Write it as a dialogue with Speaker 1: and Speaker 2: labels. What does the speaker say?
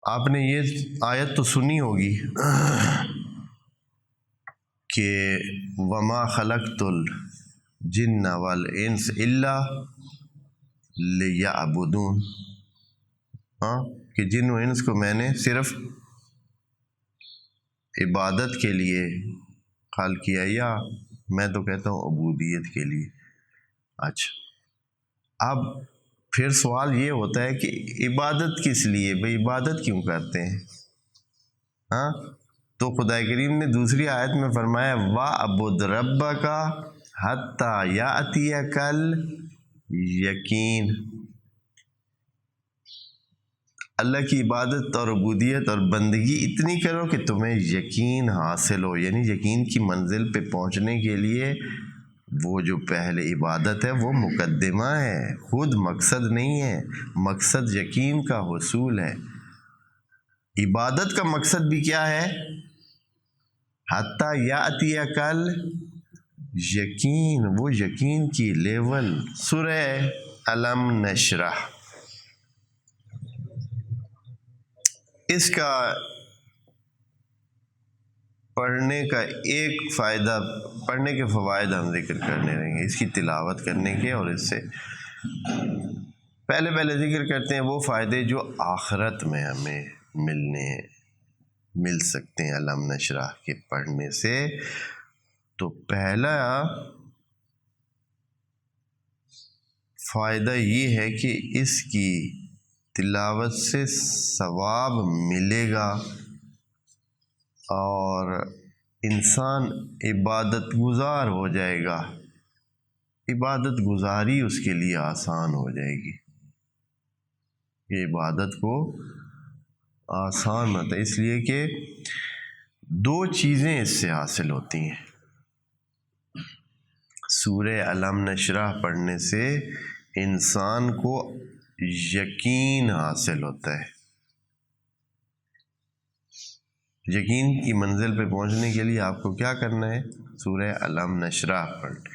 Speaker 1: آپ نے یہ آیت تو سنی ہوگی کہ وما خلقت الجن والانس الا لیعبدون، ہاں، کہ جن و انس کو میں نے صرف عبادت کے لیے خلق کیا، یا میں تو کہتا ہوں عبودیت کے لیے۔ اچھا، اب پھر سوال یہ ہوتا ہے کہ عبادت کس لیے؟ بھئی عبادت کیوں کرتے ہیں؟ ہاں، تو خدا کریم نے دوسری آیت میں فرمایا وَاعْبُدْ رَبَّكَ حَتَّى يَأْتِيَكَ الْيَقِينُ، اللہ کی عبادت اور عبودیت اور بندگی اتنی کرو کہ تمہیں یقین حاصل ہو، یعنی یقین کی منزل پہ پہنچنے کے لیے وہ جو پہلے عبادت ہے وہ مقدمہ ہے، خود مقصد نہیں ہے، مقصد یقین کا حصول ہے۔ عبادت کا مقصد بھی کیا ہے؟ حتیٰ یأتیک الیقین، وہ یقین کی لیول۔ سورہ الم نشرح، اس کا پڑھنے کا ایک فائدہ، پڑھنے کے فوائد ہم ذکر کرنے رہیں گے، اس کی تلاوت کرنے کے، اور اس سے پہلے ذکر کرتے ہیں وہ فائدے جو آخرت میں ہمیں مل سکتے ہیں الم نشرح کے پڑھنے سے۔ تو پہلا فائدہ یہ ہے کہ اس کی تلاوت سے ثواب ملے گا اور انسان عبادت گزار ہو جائے گا، عبادت گزاری اس کے لیے آسان ہو جائے گی، یہ عبادت کو آسان ہوتا ہے، اس لیے کہ دو چیزیں اس سے حاصل ہوتی ہیں۔ سورہ الم نشرح پڑھنے سے انسان کو یقین حاصل ہوتا ہے، یقین کی منزل پہ پہنچنے کے لیے آپ کو کیا کرنا ہے؟ سورہ الم نشرح پڑھ